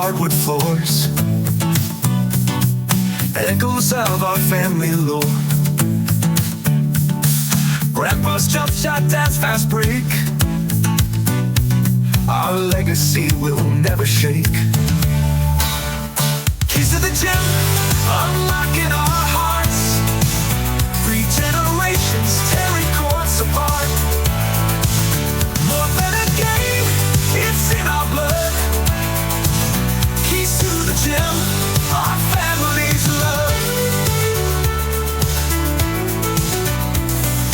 hardwood floors, echoes of our family lore. Grandpa's jump shot, dad's fast break, our legacy will never shake. Keys to the gym, unlocking our hearts. 3 generations tearing courts apart. More than a game, it's in our blood. Keys to the gym, our family's love.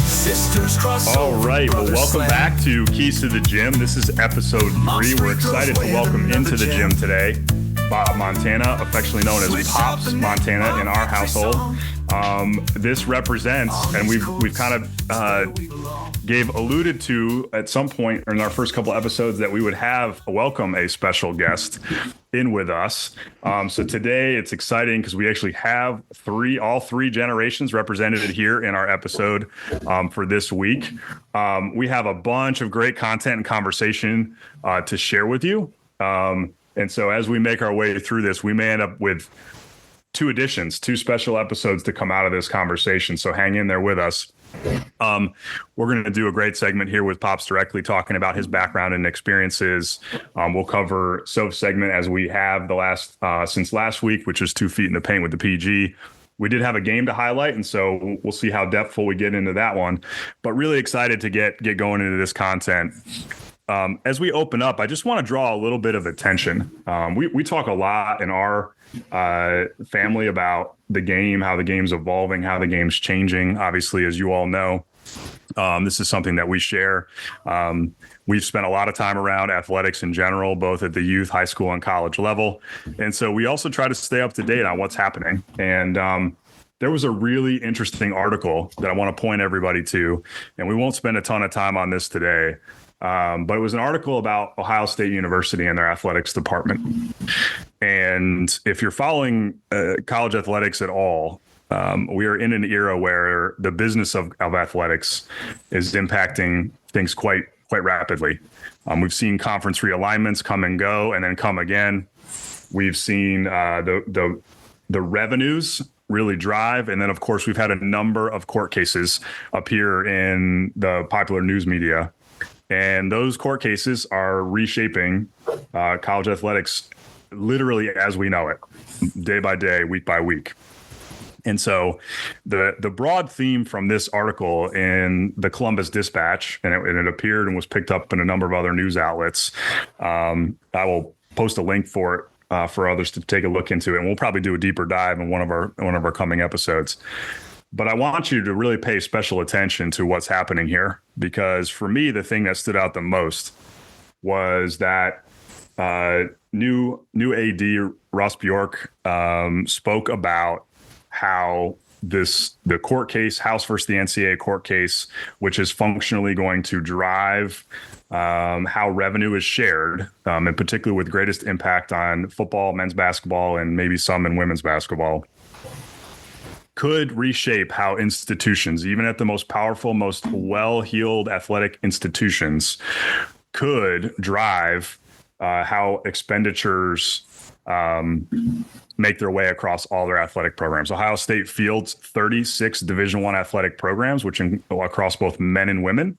Sisters cross. All right, well, welcome back to Keys to the Gym. This is episode 3. We're excited to welcome into the gym today Bob Montana, affectionately known as Pops Montana in our household. This represents, and we've kind of alluded to at some point in our first couple episodes that we would welcome a special guest in with us. So today it's exciting because we actually have all three generations represented here in our episode for this week. We have a bunch of great content and conversation to share with you. And so as we make our way through this, we may end up with 2 special episodes to come out of this conversation. So hang in there with us. We're going to do a great segment here with Pops directly talking about his background and experiences. We'll cover Soph's segment as we have since last week, which is 2 feet in the paint with the PG. We did have a game to highlight, and so we'll see how depthful we get into that one. But really excited to get going into this content. As we open up, I just want to draw a little bit of attention. We talk a lot in our family about the game, how the game's evolving, how the game's changing. Obviously, as you all know, this is something that we share. We've spent a lot of time around athletics in general, both at the youth, high school, and college level. And so we also try to stay up to date on what's happening. And there was a really interesting article that I want to point everybody to, and we won't spend a ton of time on this today. But it was an article about Ohio State University and their athletics department. And if you're following college athletics at all, we are in an era where the business of athletics is impacting things quite rapidly. We've seen conference realignments come and go and then come again. We've seen the revenues really drive. And then, of course, we've had a number of court cases appear in the popular news media. And those court cases are reshaping college athletics literally as we know it, day by day, week by week. And so the broad theme from this article in the Columbus Dispatch, and it appeared and was picked up in a number of other news outlets. I will post a link for it for others to take a look into it. And we'll probably do a deeper dive in one of our coming episodes. But I want you to really pay special attention to what's happening here, because for me, the thing that stood out the most was that new AD Ross Bjork spoke about how the court case, House versus the NCAA court case, which is functionally going to drive how revenue is shared, and particularly with greatest impact on football, men's basketball, and maybe some in women's basketball, could reshape how institutions, even at the most powerful, most well-heeled athletic institutions, could drive how expenditures make their way across all their athletic programs. Ohio State fields 36 Division I athletic programs, which across both men and women,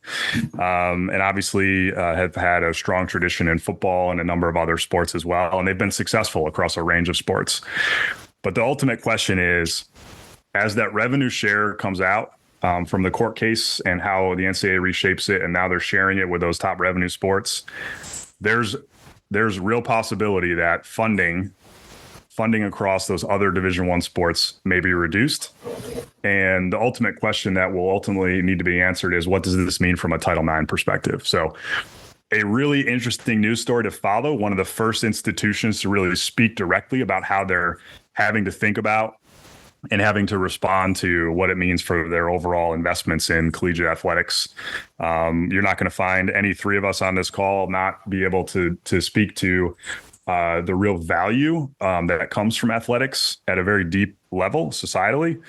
and obviously have had a strong tradition in football and a number of other sports as well. And they've been successful across a range of sports. But the ultimate question is, as that revenue share comes out from the court case and how the NCAA reshapes it, and now they're sharing it with those top revenue sports, there's real possibility that funding across those other Division I sports may be reduced. And the ultimate question that will ultimately need to be answered is, what does this mean from a Title IX perspective? So a really interesting news story to follow, one of the first institutions to really speak directly about how they're having to think about and having to respond to what it means for their overall investments in collegiate athletics. You're not going to find any 3 of us on this call not be able to speak to the real value that comes from athletics at a very deep level societally.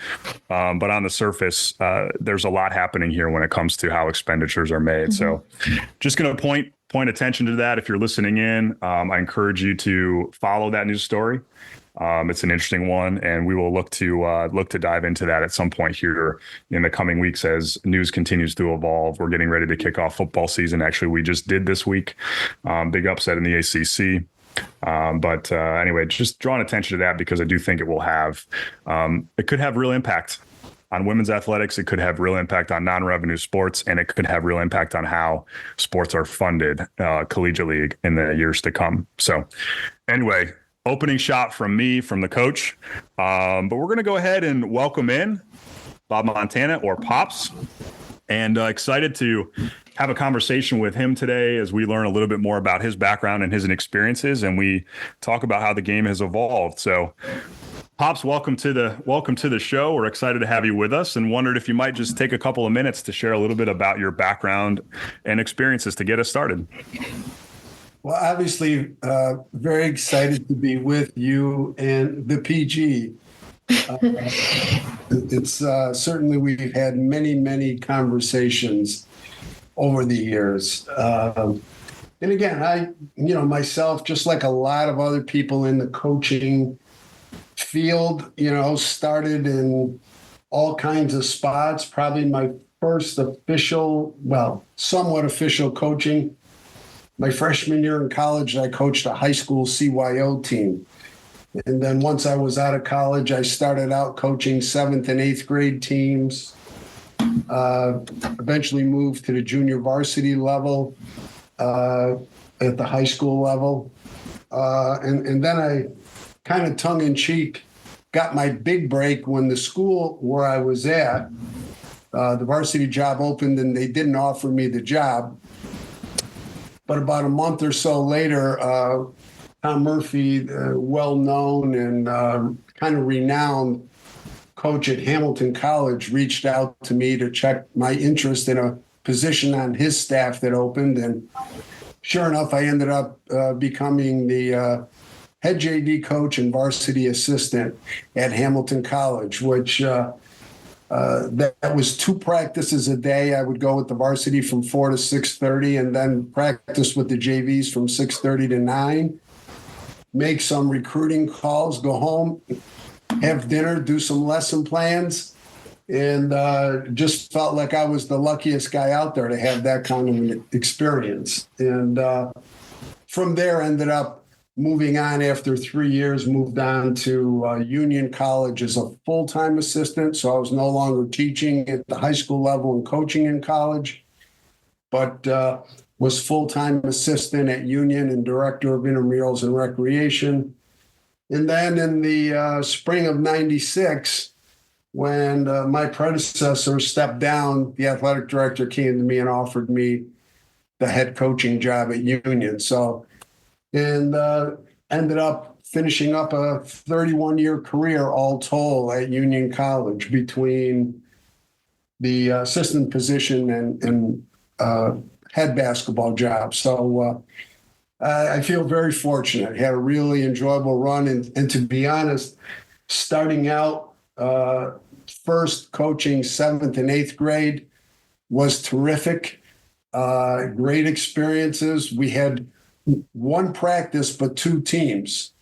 But on the surface, there's a lot happening here when it comes to how expenditures are made. Mm-hmm. So just going to point point attention to that if you're listening in. I encourage you to follow that news story. It's an interesting one, and we will look to dive into that at some point here in the coming weeks as news continues to evolve. We're getting ready to kick off football season. Actually, we just did this week. Big upset in the ACC. But anyway, just drawing attention to that because I do think it will it could have real impact on women's athletics. It could have real impact on non-revenue sports, and it could have real impact on how sports are funded collegiately in the years to come. So anyway, opening shot from me, from the coach. But we're going to go ahead and welcome in Bob Montana, or Pops, and excited to have a conversation with him today as we learn a little bit more about his background and his experiences, and we talk about how the game has evolved. So Pops, welcome to the show. We're excited to have you with us, and wondered if you might just take a couple of minutes to share a little bit about your background and experiences to get us started. Well, obviously, very excited to be with you and the PG. It's certainly, we've had many conversations over the years. And again, myself, just like a lot of other people in the coaching field, started in all kinds of spots. Probably my first somewhat official coaching. My freshman year in college, I coached a high school CYO team. And then once I was out of college, I started out coaching 7th and 8th grade teams. Eventually moved to the junior varsity level at the high school level. And then I kind of tongue-in-cheek got my big break when the school where I was at, the varsity job opened and they didn't offer me the job. But about a month or so later, Tom Murphy, well-known and kind of renowned coach at Hamilton College, reached out to me to check my interest in a position on his staff that opened. And sure enough, I ended up becoming the head JV coach and varsity assistant at Hamilton College, which that was 2 practices a day. I would go with the varsity from 4 to 6:30, and then practice with the JVs from 6:30 to 9. Make some recruiting calls, go home, have dinner, do some lesson plans, and just felt like I was the luckiest guy out there to have that kind of an experience. And from there, ended up moving on after 3 years, moved on to Union College as a full-time assistant. So I was no longer teaching at the high school level and coaching in college, but was full-time assistant at Union and director of intramurals and recreation. And then in the spring of '96, when my predecessor stepped down, the athletic director came to me and offered me the head coaching job at Union. And ended up finishing up a 31-year career all told at Union College between the assistant position and head basketball job. So I feel very fortunate. Had a really enjoyable run. And to be honest, starting out first coaching 7th and 8th grade was terrific. Great experiences. We had 1 practice, but 2 teams.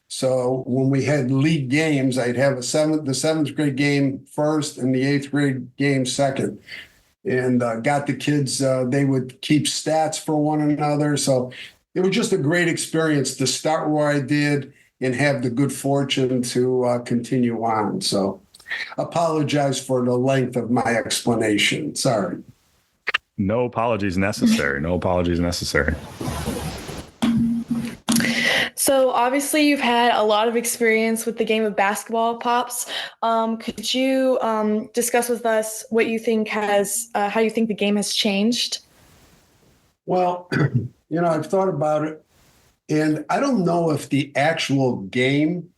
So when we had league games, I'd have the 7th grade game first and the 8th grade game second. And got the kids, they would keep stats for one another. So it was just a great experience to start where I did and have the good fortune to continue on. So apologize for the length of my explanation. Sorry. No apologies necessary. No apologies necessary. So obviously you've had a lot of experience with the game of basketball, Pops. Could you discuss with us what you think how you think the game has changed? Well, I've thought about it, and I don't know if the actual game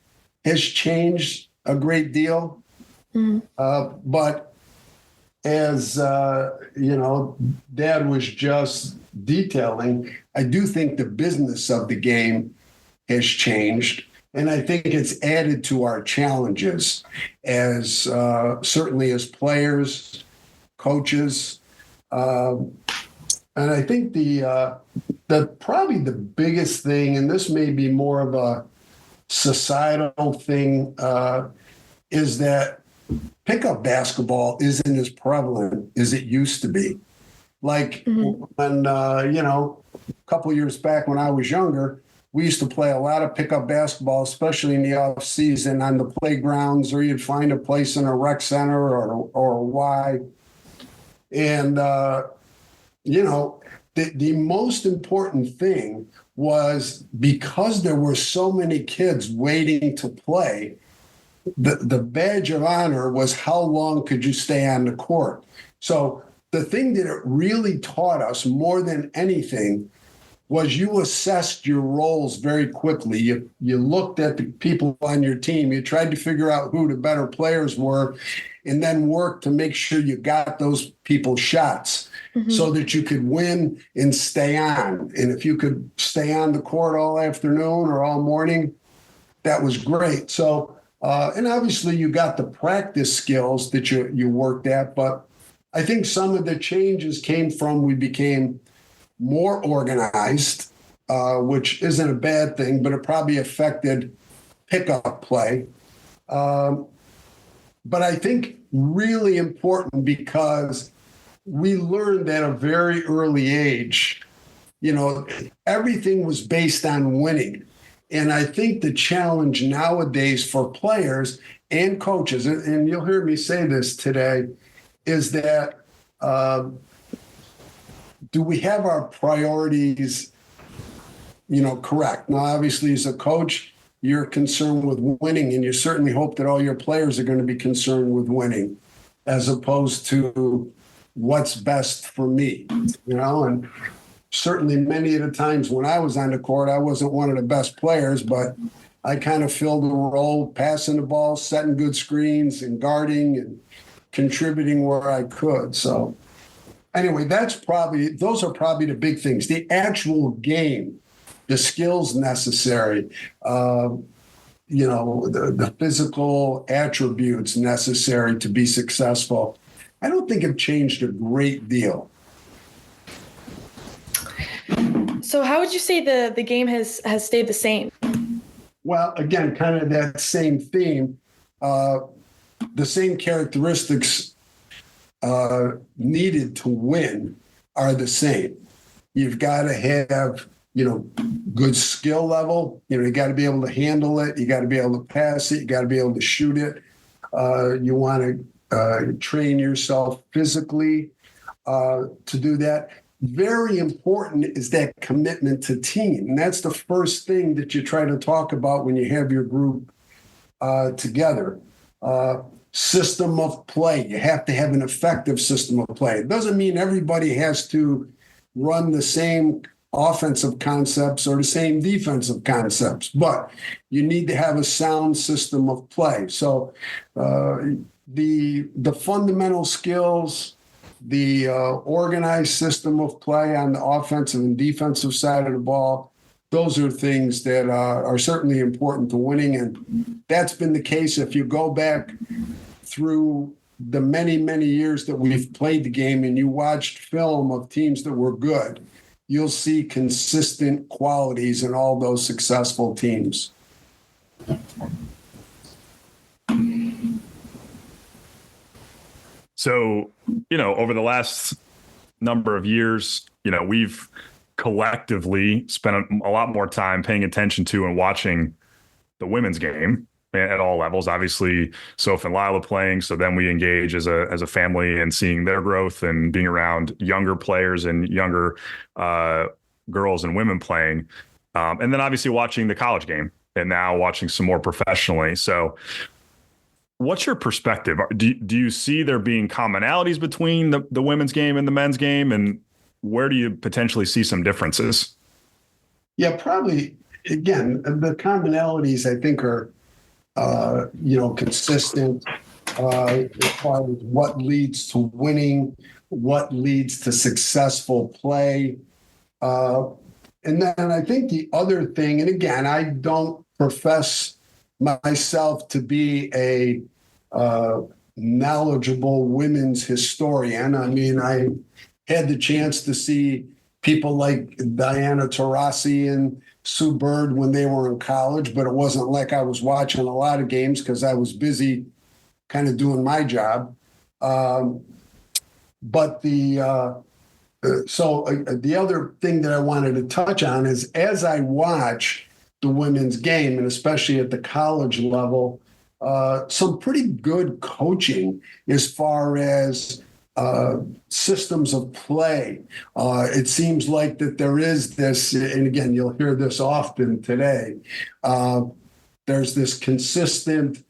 has changed a great deal. But as, Dad was just detailing, I do think the business of the game has changed. And I think it's added to our challenges as certainly as players, coaches. And I think the probably the biggest thing, and this may be more of a societal thing, is that pickup basketball isn't as prevalent as it used to be. Like when, a couple years back when I was younger, we used to play a lot of pickup basketball, especially in the off season on the playgrounds, or you'd find a place in a rec center or a Y. And, the most important thing was, because there were so many kids waiting to play, the badge of honor was how long could you stay on the court. So the thing that it really taught us more than anything was you assessed your roles very quickly. You looked at the people on your team. You tried to figure out who the better players were, and then worked to make sure you got those people shots so that you could win and stay on. And if you could stay on the court all afternoon or all morning, that was great. So, and obviously you got the practice skills that you worked at, but I think some of the changes came from we became more organized, which isn't a bad thing, but it probably affected pickup play. But I think really important, because we learned at a very early age, everything was based on winning. And I think the challenge nowadays for players and coaches, and you'll hear me say this today, is that do we have our priorities, correct? Now, obviously, as a coach, you're concerned with winning, and you certainly hope that all your players are going to be concerned with winning, as opposed to what's best for me, and certainly many of the times when I was on the court, I wasn't one of the best players, but I kind of filled a role, passing the ball, setting good screens, and guarding and contributing where I could. So anyway, those are probably the big things. The actual game, the skills necessary, the physical attributes necessary to be successful, I don't think have changed a great deal. So how would you say the game has stayed the same? Well, again, kind of that same theme, the same characteristics needed to win are the same. You've got to have, good skill level. You got to be able to handle it. You got to be able to pass it. You got to be able to shoot it. You want to train yourself physically to do that. Very important is that commitment to team. And that's the first thing that you try to talk about when you have your group together. System of play. You have to have an effective system of play. It doesn't mean everybody has to run the same offensive concepts or the same defensive concepts, but you need to have a sound system of play. So the fundamental skills, the organized system of play on the offensive and defensive side of the ball, those are things that are certainly important to winning. And that's been the case if you go back through the many, many years that we've played the game and you watched film of teams that were good, you'll see consistent qualities in all those successful teams. So, over the last number of years, we've collectively spent a lot more time paying attention to and watching the women's game at all levels. Obviously, Soph and Lila playing. So then we engage as a family and seeing their growth and being around younger players and younger girls and women playing. And then obviously watching the college game and now watching some more professionally. So what's your perspective? Do you see there being commonalities between the women's game and the men's game? And where do you potentially see some differences? Yeah, probably, again, the commonalities I think are, consistent as far as what leads to winning, what leads to successful play. And then I think the other thing, and again, I don't profess myself to be a knowledgeable women's historian. I mean, I had the chance to see people like Diana Taurasi and Sue Bird when they were in college, but it wasn't like I was watching a lot of games because I was busy kind of doing my job. But the other thing that I wanted to touch on is as I watch the women's game, and especially at the college level, some pretty good coaching as far as systems of play. It seems like that there is this, and again, you'll hear this often today, there's this consistent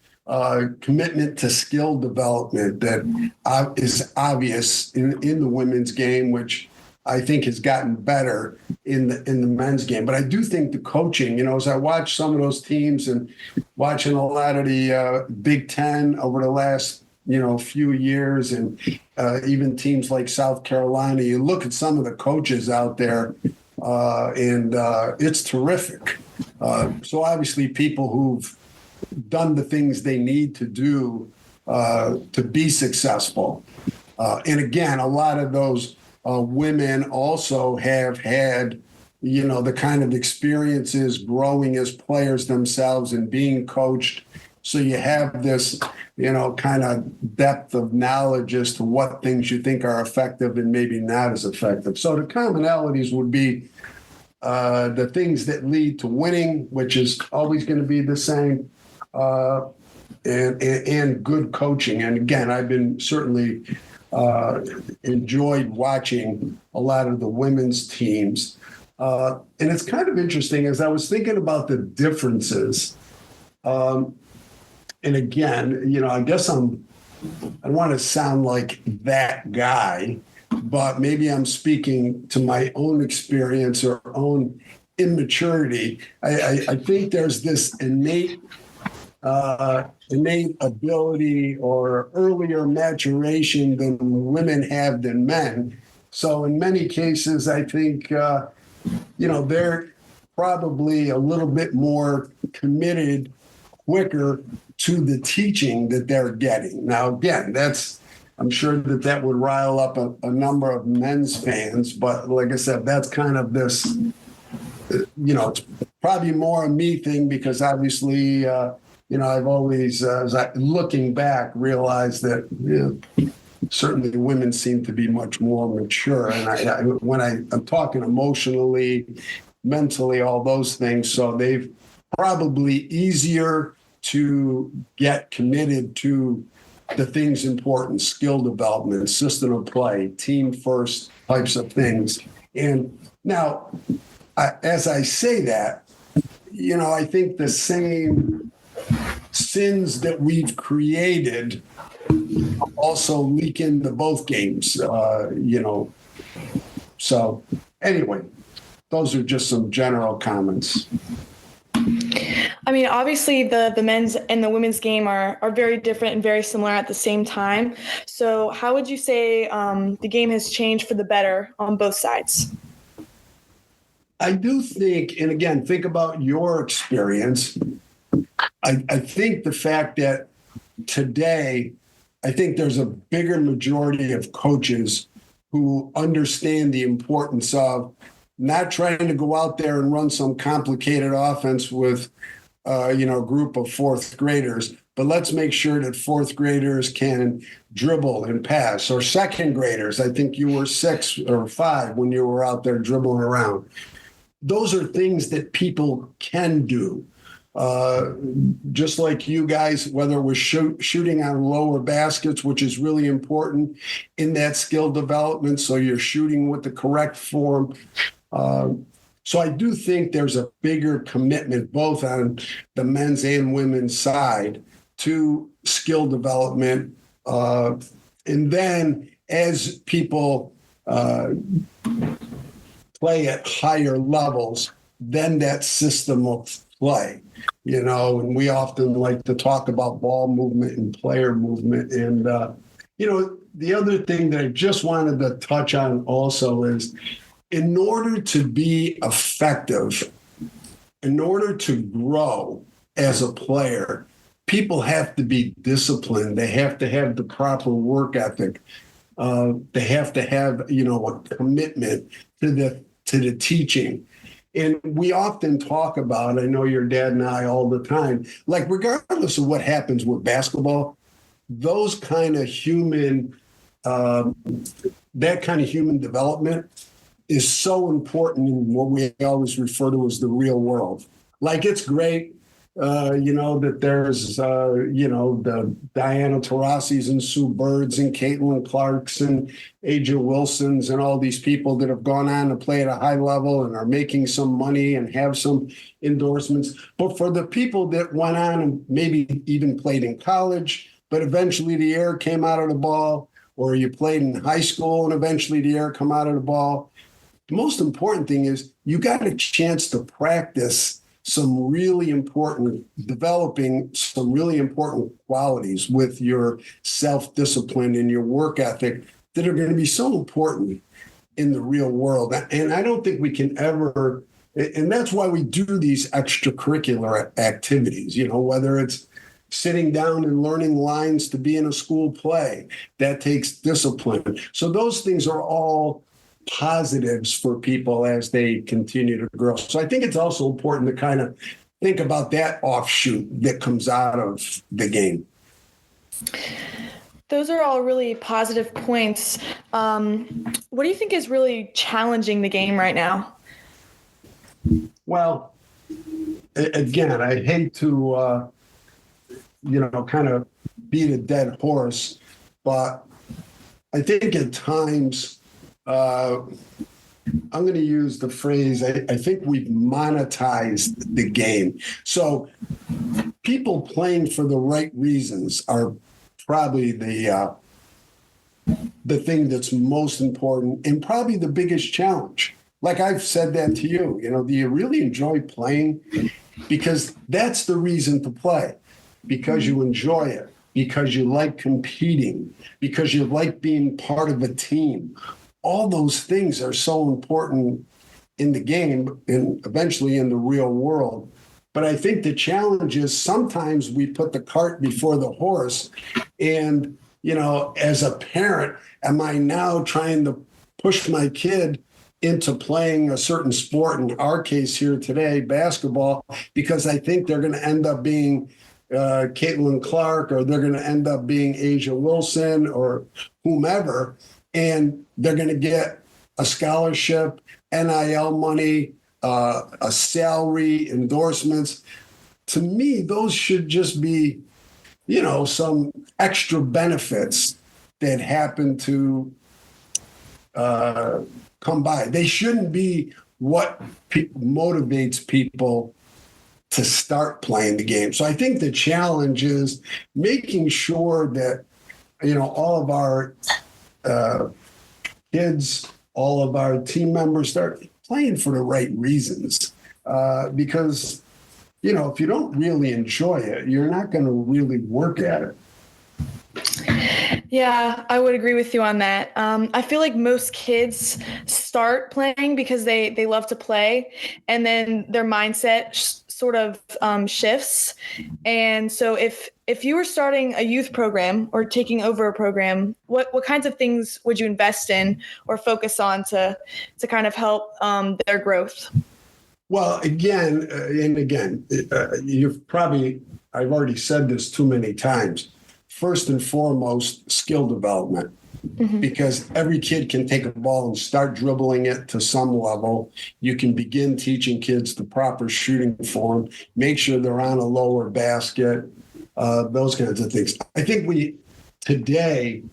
commitment to skill development that is obvious in the women's game, which I think has gotten better in the men's game. But I do think the coaching, as I watch some of those teams and watching a lot of the Big Ten over the last few years, and even teams like South Carolina, you look at some of the coaches out there, and it's terrific. So obviously, people who've done the things they need to do to be successful. And again, a lot of those women also have had, the kind of experiences growing as players themselves and being coached. So you have this, kind of depth of knowledge as to what things you think are effective and maybe not as effective. So the commonalities would be the things that lead to winning, which is always going to be the same, and good coaching. And again, I've been certainly enjoyed watching a lot of the women's teams. And it's kind of interesting as I was thinking about the differences. And again, I guess I don't want to sound like that guy, but maybe I'm speaking to my own experience or own immaturity. I think there's this innate ability or earlier maturation than women have than men. So in many cases, I think, they're probably a little bit more committed quicker to the teaching that they're getting. Now, again, I'm sure that would rile up a number of men's fans, but like I said, that's kind of this, it's probably more a me thing because obviously, I've always, looking back, realized that certainly women seem to be much more mature. And when I'm talking emotionally, mentally, all those things, so they've probably easier to get committed to the things important, skill development, system of play, team first types of things. And now, as I say that, I think the same sins that we've created also leak into both games, So anyway, those are just some general comments. I mean, obviously the men's and the women's game are very different and very similar at the same time. So how would you say the game has changed for the better on both sides? I do think, and again, think about your experience. I think the fact that today, I think there's a bigger majority of coaches who understand the importance of not trying to go out there and run some complicated offense with, a group of fourth graders, but let's make sure that fourth graders can dribble and pass, or second graders. I think you were 6 or 5 when you were out there dribbling around. Those are things that people can do. Just like you guys, whether it was shooting on lower baskets, which is really important in that skill development. So you're shooting with the correct form. So I do think there's a bigger commitment both on the men's and women's side to skill development. And then as people play at higher levels, then that system of play, and we often like to talk about ball movement and player movement. And, the other thing that I just wanted to touch on also is in order to be effective, in order to grow as a player, people have to be disciplined. They have to have the proper work ethic. They have to have, a commitment to the to the teaching. And we often talk about, I know your dad and I all the time, like regardless of what happens with basketball, those kind of human, that kind of human development is so important in what we always refer to as the real world. Like it's great, that there's, the Diana Taurasi's and Sue Birds and Caitlin Clarks and Aja Wilsons and all these people that have gone on to play at a high level and are making some money and have some endorsements. But for the people that went on and maybe even played in college, but eventually the air came out of the ball, or you played in high school and eventually the air come out of the ball, the most important thing is you got a chance to practice developing some really important qualities with your self-discipline and your work ethic that are going to be so important in the real world. And I don't think we can ever, and that's why we do these extracurricular activities, whether it's sitting down and learning lines to be in a school play, that takes discipline. So those things are all positives for people as they continue to grow. So I think it's also important to kind of think about that offshoot that comes out of the game. Those are all really positive points. What do you think is really challenging the game right now? Well, again, I hate to, kind of beat a dead horse, but I think at times, I'm going to use the phrase, I think we've monetized the game. So people playing for the right reasons are probably the thing that's most important and probably the biggest challenge. Like I've said that to you, do you really enjoy playing? Because that's the reason to play, because you enjoy it, because you like competing, because you like being part of a team. All those things are so important in the game and eventually in the real world. But I think the challenge is sometimes we put the cart before the horse. And, as a parent, am I now trying to push my kid into playing a certain sport, in our case here today, basketball, because I think they're going to end up being Caitlin Clark, or they're going to end up being Aja Wilson or whomever, and they're going to get a scholarship, NIL money, a salary, endorsements. To me, those should just be, some extra benefits that happen to come by. They shouldn't be what motivates people to start playing the game. So I think the challenge is making sure that, all of our kids, all of our team members start playing for the right reasons. Because, if you don't really enjoy it, you're not going to really work at it. Yeah, I would agree with you on that. I feel like most kids start playing because they love to play, and then their mindset sort of shifts. And so if you were starting a youth program or taking over a program, what kinds of things would you invest in or focus on to kind of help their growth? Well, again, I've already said this too many times. First and foremost, skill development, because every kid can take a ball and start dribbling it to some level. You can begin teaching kids the proper shooting form, make sure they're on a lower basket, those kinds of things. I think we today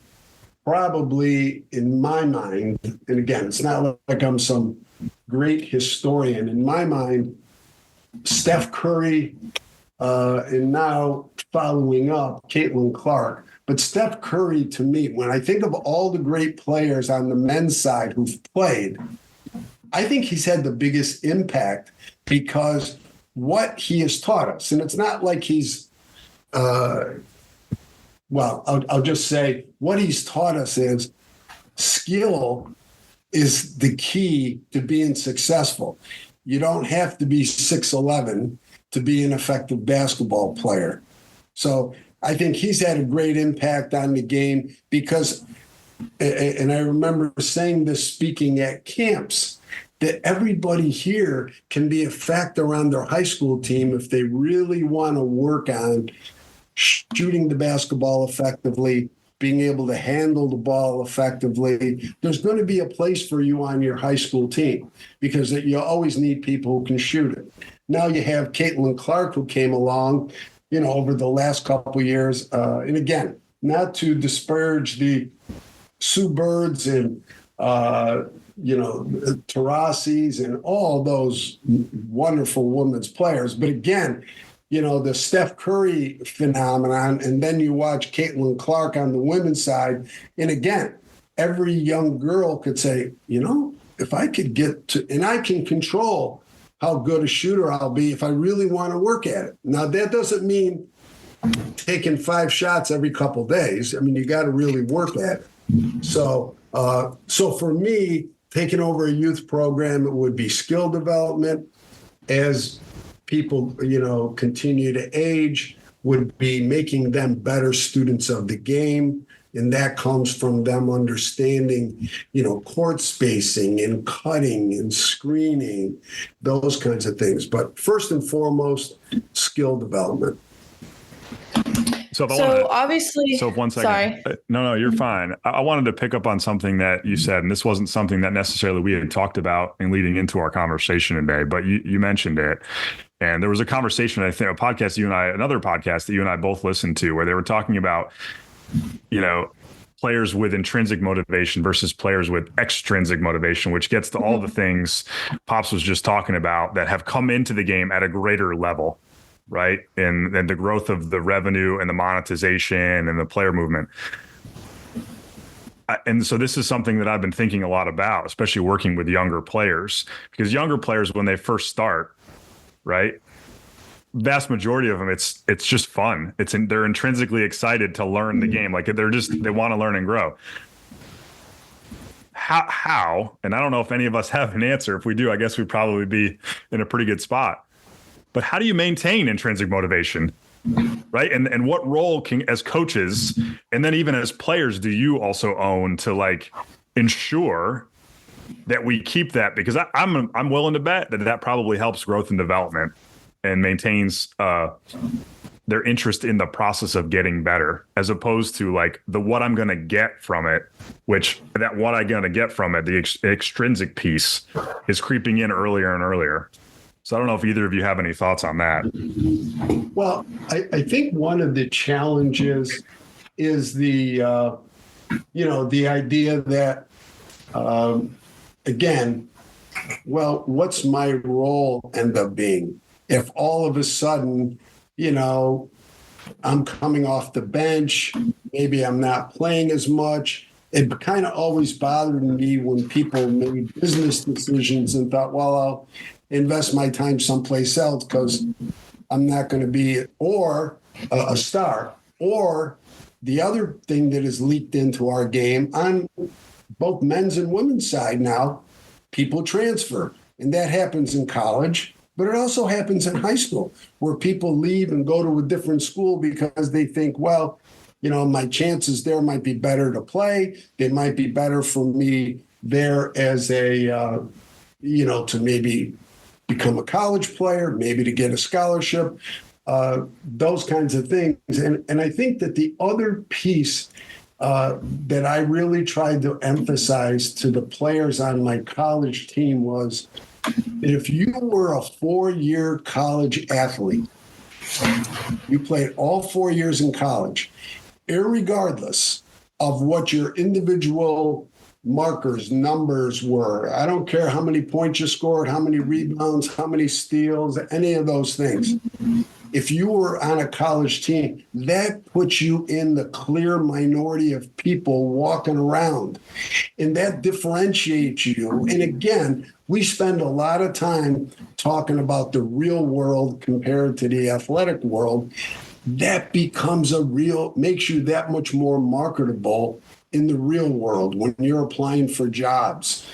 probably, in my mind, and again, it's not like I'm some great historian. In my mind, Steph Curry, and now following up, Caitlin Clark. But Steph Curry, to me, when I think of all the great players on the men's side who've played, I think he's had the biggest impact because what he has taught us, and it's not like he's, I'll just say what he's taught us is skill is the key to being successful. You don't have to be 6'11" to be an effective basketball player. So I think he's had a great impact on the game because, and I remember saying this speaking at camps, that everybody here can be a factor on their high school team if they really want to work on shooting the basketball effectively, being able to handle the ball effectively. There's going to be a place for you on your high school team because you always need people who can shoot it. Now you have Caitlin Clark, who came along, over the last couple of years. And again, not to disparage the Sue Birds and, Tarasis and all those wonderful women's players. But again, the Steph Curry phenomenon, and then you watch Caitlin Clark on the women's side. And again, every young girl could say, if I could get to, and I can control how good a shooter I'll be if I really want to work at it. Now, that doesn't mean taking 5 shots every couple of days. I mean, you got to really work at it. So for me, taking over a youth program, it would be skill development as people, continue to age, would be making them better students of the game. And that comes from them understanding, court spacing and cutting and screening, those kinds of things. But first and foremost, skill development. So obviously, 1 second. Sorry. No, you're fine. I wanted to pick up on something that you said, and this wasn't something that necessarily we had talked about in leading into our conversation today, but you mentioned it. And there was a conversation, I think, another podcast that you and I both listened to, where they were talking about, players with intrinsic motivation versus players with extrinsic motivation, which gets to all the things Pops was just talking about that have come into the game at a greater level, right? And the growth of the revenue and the monetization and the player movement. And so this is something that I've been thinking a lot about, especially working with younger players, because younger players, when they first start, right, vast majority of them, it's just fun. They're intrinsically excited to learn the game. Like they want to learn and grow. How, and I don't know if any of us have an answer. If we do, I guess we'd probably be in a pretty good spot. But how do you maintain intrinsic motivation, right? And what role as coaches, and then even as players, do you also own to ensure that we keep that? Because I'm willing to bet that probably helps growth and development and maintains their interest in the process of getting better, as opposed to what I'm going to get from it, which that what I'm going to get from it, the extrinsic piece, is creeping in earlier and earlier. So I don't know if either of you have any thoughts on that. Well, I think one of the challenges is the idea that, again, what's my role end up being? If all of a sudden, I'm coming off the bench, maybe I'm not playing as much. It kind of always bothered me when people made business decisions and thought, well, I'll invest my time someplace else because I'm not going to be a star. Or the other thing that has leaked into our game on both men's and women's side now, people transfer. And that happens in college, but it also happens in high school, where people leave and go to a different school because they think, well, my chances there might be better to play. They might be better for me there as to maybe become a college player, maybe to get a scholarship, those kinds of things. And I think that the other piece that I really tried to emphasize to the players on my college team was that if you were a 4-year college athlete, you played all 4 years in college, irregardless of what your individual markers, numbers were. I don't care how many points you scored, how many rebounds, how many steals, any of those things. If you were on a college team, that puts you in the clear minority of people walking around. And that differentiates you. And again, we spend a lot of time talking about the real world compared to the athletic world. That becomes makes you that much more marketable in the real world when you're applying for jobs.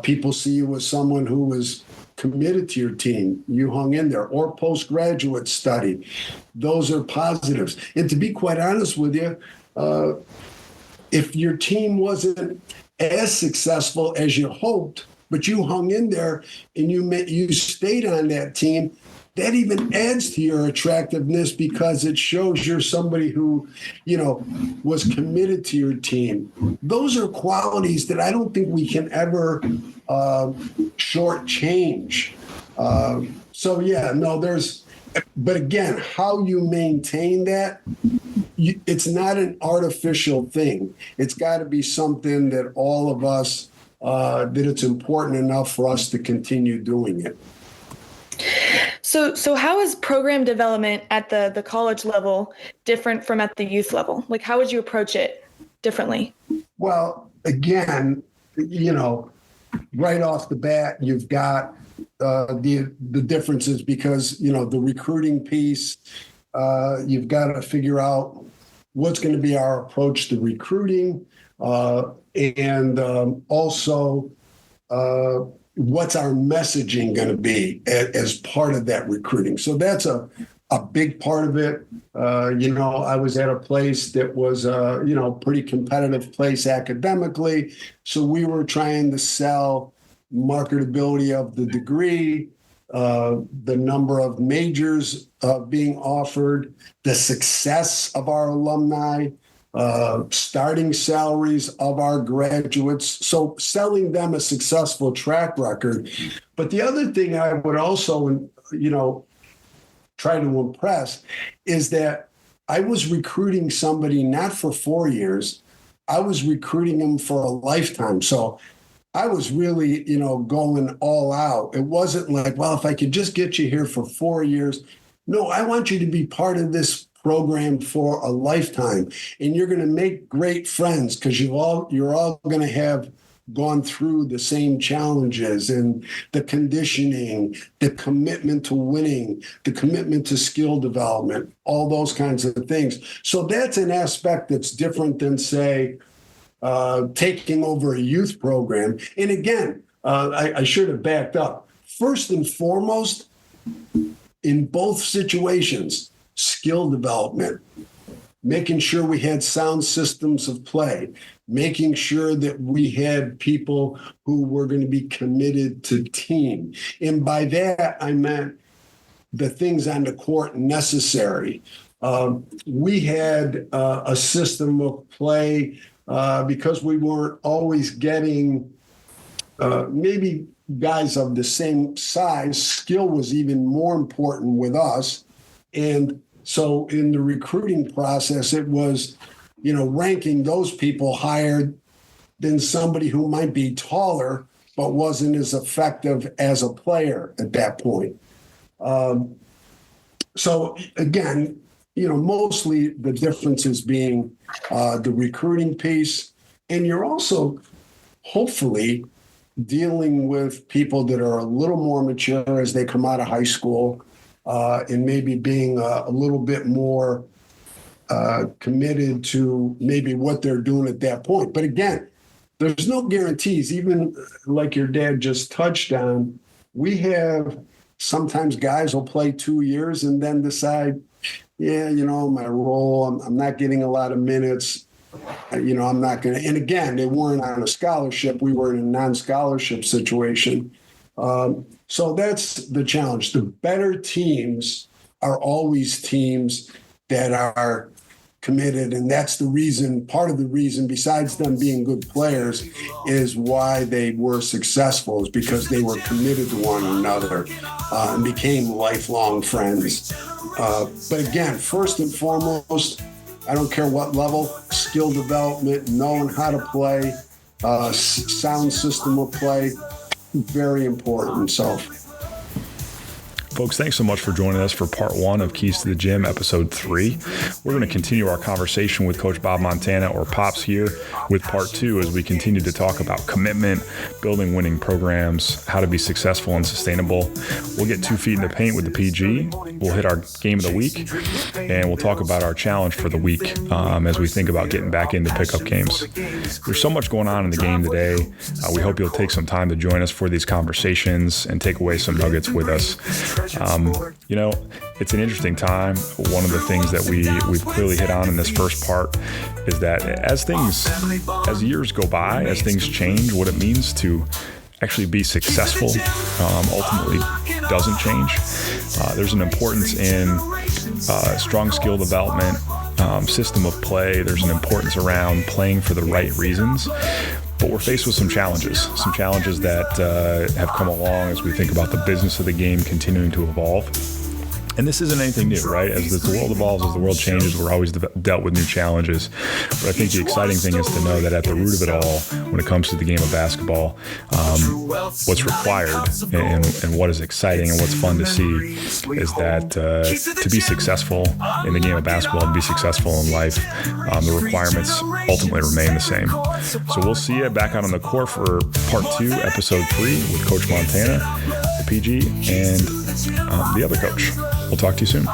People see you as someone who is committed to your team. You hung in there, or postgraduate study. Those are positives. And to be quite honest with you, if your team wasn't as successful as you hoped, but you hung in there and you stayed on that team. That even adds to your attractiveness because it shows you're somebody who, was committed to your team. Those are qualities that I don't think we can ever shortchange. But again, how you maintain that, it's not an artificial thing. It's got to be something that all of us, that it's important enough for us to continue doing it. So how is program development at the college level different from at the youth level? Like, how would you approach it differently? Well, again, right off the bat, you've got the differences because, the recruiting piece, you've got to figure out what's going to be our approach to recruiting and also what's our messaging going to be as part of that recruiting. So that's a big part of it. I was at a place that was pretty competitive place academically. So we were trying to sell marketability of the degree, the number of majors being offered, the success of our alumni, starting salaries of our graduates. So selling them a successful track record. But the other thing I would also, try to impress is that I was recruiting somebody not for 4 years. I was recruiting them for a lifetime. So I was really, going all out. It wasn't like, well, if I could just get you here for 4 years. No, I want you to be part of this program for a lifetime. And you're going to make great friends because you're all going to have gone through the same challenges and the conditioning, the commitment to winning, the commitment to skill development, all those kinds of things. So that's an aspect that's different than, say, taking over a youth program. And again, I should have backed up. First and foremost, in both situations, skill development, making sure we had sound systems of play, making sure that we had people who were going to be committed to team. And by that, I meant the things on the court necessary. We had a system of play because we weren't always getting maybe guys of the same size. Skill was even more important with us. And so in the recruiting process, it was, ranking those people higher than somebody who might be taller, but wasn't as effective as a player at that point. So again, mostly the differences being the recruiting piece. And you're also hopefully dealing with people that are a little more mature as they come out of high school and maybe being a little bit more committed to maybe what they're doing at that point. But again, there's no guarantees. Even like your dad just touched on, we have sometimes guys will play 2 years and then decide, my role, I'm not getting a lot of minutes. I'm not going to. And again, they weren't on a scholarship. We were in a non-scholarship situation. So that's the challenge. The better teams are always teams that are committed. And that's the reason, part of the reason, besides them being good players, is why they were successful, is because they were committed to one another and became lifelong friends. But again, first and foremost, I don't care what level, skill development, knowing how to play, sound system of play, very important. So, folks, thanks so much for joining us for part 1 of Keys to the Gym, episode 3. We're going to continue our conversation with Coach Bob Montana, or Pops, here with part 2 as we continue to talk about commitment, building winning programs, how to be successful and sustainable. We'll get 2 feet in the paint with the PG. We'll hit our game of the week, and we'll talk about our challenge for the week as we think about getting back into pickup games. There's so much going on in the game today. We hope you'll take some time to join us for these conversations and take away some nuggets with us. It's an interesting time. One of the things that we've clearly hit on in this first part is that as years go by, as things change, what it means to actually be successful ultimately doesn't change. There's an importance in strong skill development, system of play. There's an importance around playing for the right reasons. But we're faced with some challenges that have come along as we think about the business of the game continuing to evolve. And this isn't anything new, right? As the world evolves, as the world changes, we're always dealt with new challenges. But I think the exciting thing is to know that at the root of it all, when it comes to the game of basketball, what's required and what is exciting and what's fun to see is that to be successful in the game of basketball and be successful in life, the requirements ultimately remain the same. So we'll see you back out on the court for part 2, episode 3 with Coach Montana, the PG, and the other coach. We'll talk to you soon.